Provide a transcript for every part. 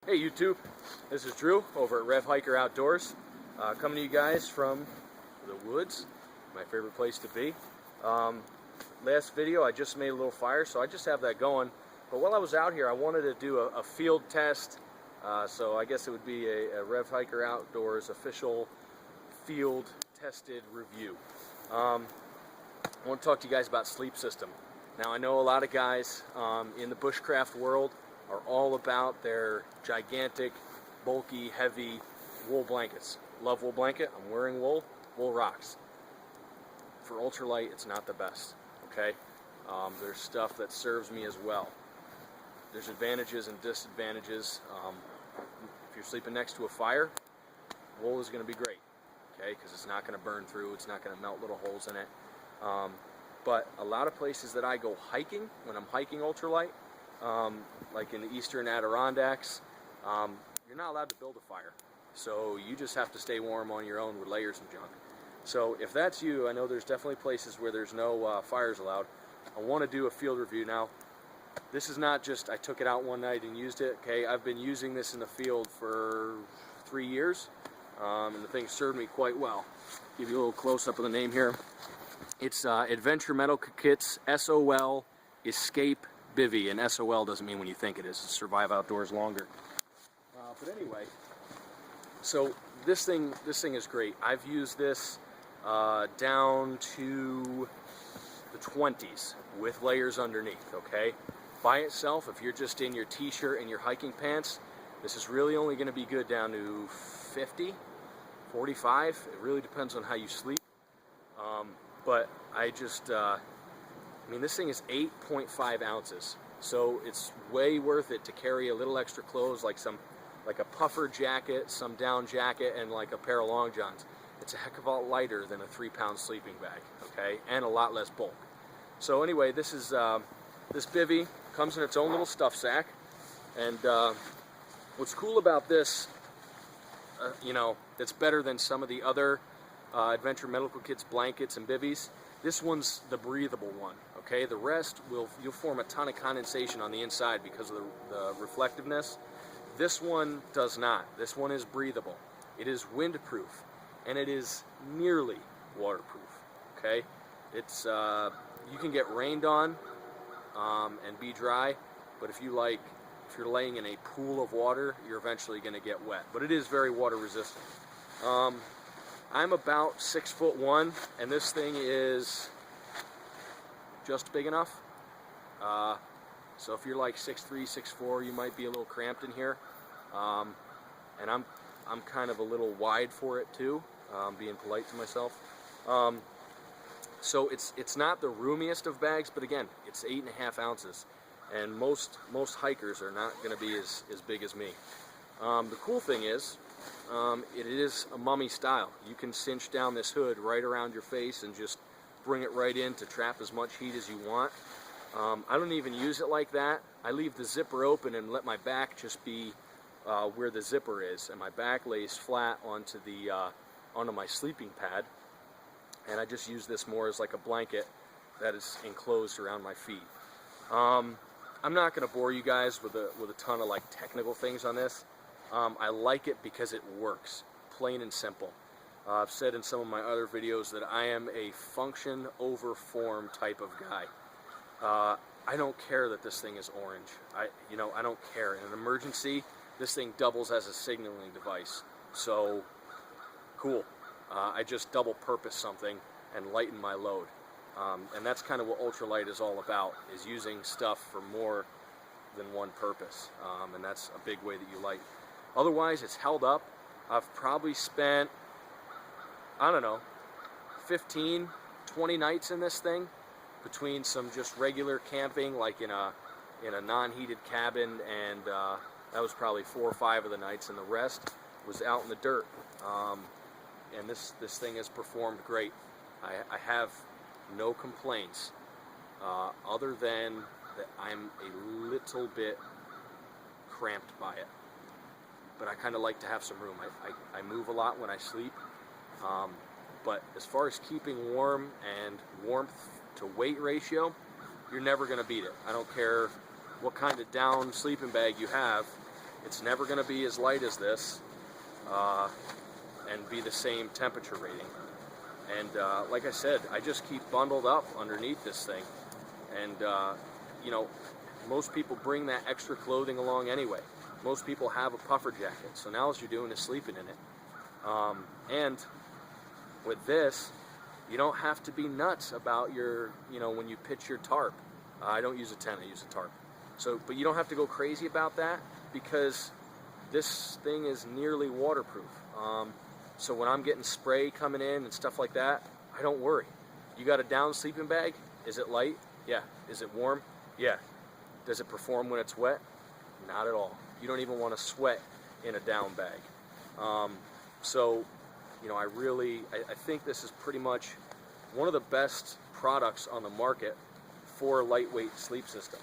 Hey YouTube, this is Drew over at Rev Hiker Outdoors, coming to you guys from the woods, my favorite place to be. Last video I just made a little fire, so I just have that going. But while I was out here, I wanted to do a field test, so I guess it would be a Rev Hiker Outdoors official field tested review. I want to talk to you guys about sleep system. Now I know a lot of guys in the bushcraft world are all about their gigantic, bulky, heavy wool blankets. Love wool blanket. I'm wearing wool. Wool rocks. For ultralight, it's not the best. Okay, there's stuff that serves me as well. There's advantages and disadvantages. If you're sleeping next to a fire, wool is going to be great. Okay, because it's not going to burn through. It's not going to melt little holes in it. But a lot of places that I go hiking, when I'm hiking ultralight, like in the eastern Adirondacks, you're not allowed to build a fire. So you just have to stay warm on your own with layers and junk. So if that's you, I know there's definitely places where there's no fires allowed. I want to do a field review now. This is not just I took it out one night and used it. Okay, I've been using this in the field for 3 years, and the thing served me quite well. Give you a little close-up of the name here. It's Adventure Medical Kits SOL Escape Bivvy, and SOL doesn't mean when you think it is. It's Survive Outdoors Longer. But anyway, so this thing is great. I've used this down to the 20s with layers underneath. Okay, by itself, if you're just in your t-shirt and your hiking pants, this is really only going to be good down to 50, 45. It really depends on how you sleep. But I just I mean, this thing is 8.5 ounces, so it's way worth it to carry a little extra clothes, like a puffer jacket, some down jacket, and like a pair of long johns. It's a heck of a lot lighter than a 3-pound sleeping bag, okay, and a lot less bulk. So anyway, this is this Bivvy comes in its own little stuff sack, and what's cool about this, you know, that's better than some of the other Adventure Medical Kits blankets and bivvies. This one's the breathable one, okay? The rest, you'll form a ton of condensation on the inside because of the reflectiveness. This one does not. This one is breathable. It is windproof, and it is nearly waterproof, okay? It's, you can get rained on and be dry, but if you're laying in a pool of water, you're eventually going to get wet. But it is very water resistant. I'm about 6'1", and this thing is just big enough. So if you're like 6'3", 6'4", you might be a little cramped in here. And I'm kind of a little wide for it too, being polite to myself. So it's not the roomiest of bags, but again, it's 8.5 ounces, and most hikers are not going to be as big as me. The cool thing is, it is a mummy style. You can cinch down this hood right around your face and just bring it right in to trap as much heat as you want. I don't even use it like that. I leave the zipper open and let my back just be where the zipper is, and my back lays flat onto my sleeping pad, and I just use this more as like a blanket that is enclosed around my feet. I'm not going to bore you guys with a ton of like technical things on this. I like it because it works, plain and simple. I've said in some of my other videos that I am a function over form type of guy. I don't care that this thing is orange. I don't care. In an emergency, this thing doubles as a signaling device. So, cool. I just double purpose something and lighten my load. And that's kind of what ultralight is all about, is using stuff for more than one purpose. And that's a big way that you light. Otherwise, it's held up. I've probably spent, I don't know, 15, 20 nights in this thing, between some just regular camping, like in a non-heated cabin, and that was probably 4 or 5 of the nights, and the rest was out in the dirt. And this thing has performed great. I have no complaints, other than that I'm a little bit cramped by it. But I kind of like to have some room. I move a lot when I sleep, but as far as keeping warm and warmth to weight ratio, you're never going to beat it. I don't care what kind of down sleeping bag you have. It's never going to be as light as this and be the same temperature rating. And like I said, I just keep bundled up underneath this thing. And you know, most people bring that extra clothing along anyway. Most people have a puffer jacket, so now all you're doing is sleeping in it. And with this, you don't have to be nuts about your, you know, when you pitch your tarp. I don't use a tent, I use a tarp. So, but you don't have to go crazy about that because this thing is nearly waterproof. So when I'm getting spray coming in and stuff like that, I don't worry. You got a down sleeping bag? Is it light? Yeah. Is it warm? Yeah. Does it perform when it's wet? Not at all. You don't even want to sweat in a down bag. So, you know, I think this is pretty much one of the best products on the market for a lightweight sleep system.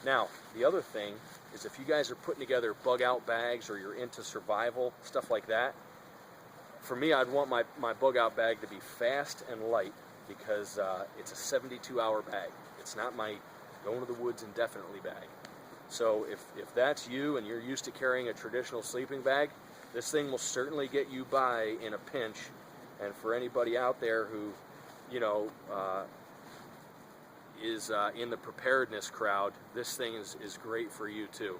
Now, the other thing is if you guys are putting together bug out bags or you're into survival, stuff like that, for me, I'd want my bug out bag to be fast and light because it's a 72-hour bag. It's not my going to the woods indefinitely bag. So if that's you and you're used to carrying a traditional sleeping bag, this thing will certainly get you by in a pinch. And for anybody out there who, you know, is in the preparedness crowd, this thing is great for you too.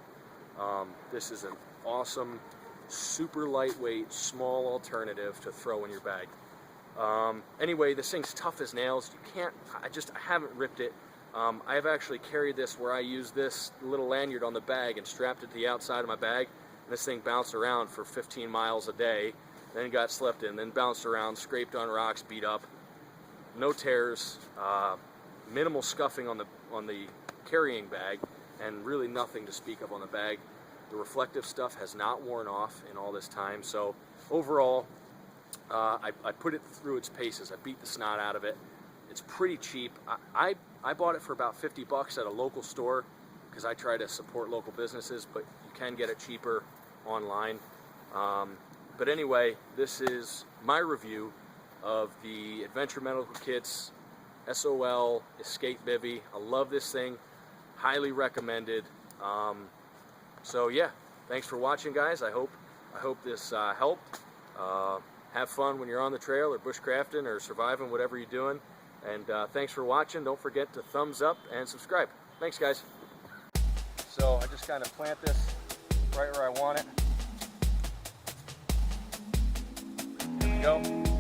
This is an awesome, super lightweight, small alternative to throw in your bag. Anyway, this thing's tough as nails. You can't, I haven't ripped it. I've actually carried this where I use this little lanyard on the bag and strapped it to the outside of my bag. And this thing bounced around for 15 miles a day, then got slept in, then bounced around, scraped on rocks, beat up. No tears, minimal scuffing on the carrying bag, and really nothing to speak of on the bag. The reflective stuff has not worn off in all this time. So overall, I put it through its paces. I beat the snot out of it. It's pretty cheap. I bought it for about 50 bucks at a local store because I try to support local businesses, but you can get it cheaper online. But anyway, this is my review of the Adventure Medical Kits SOL Escape Bivvy. I love this thing. Highly recommended. So yeah, thanks for watching, guys. I hope this helped. Have fun when you're on the trail or bushcrafting or surviving, whatever you're doing. And thanks for watching. Don't forget to thumbs up and subscribe. Thanks, guys. So I just kind of plant this right where I want it. There we go.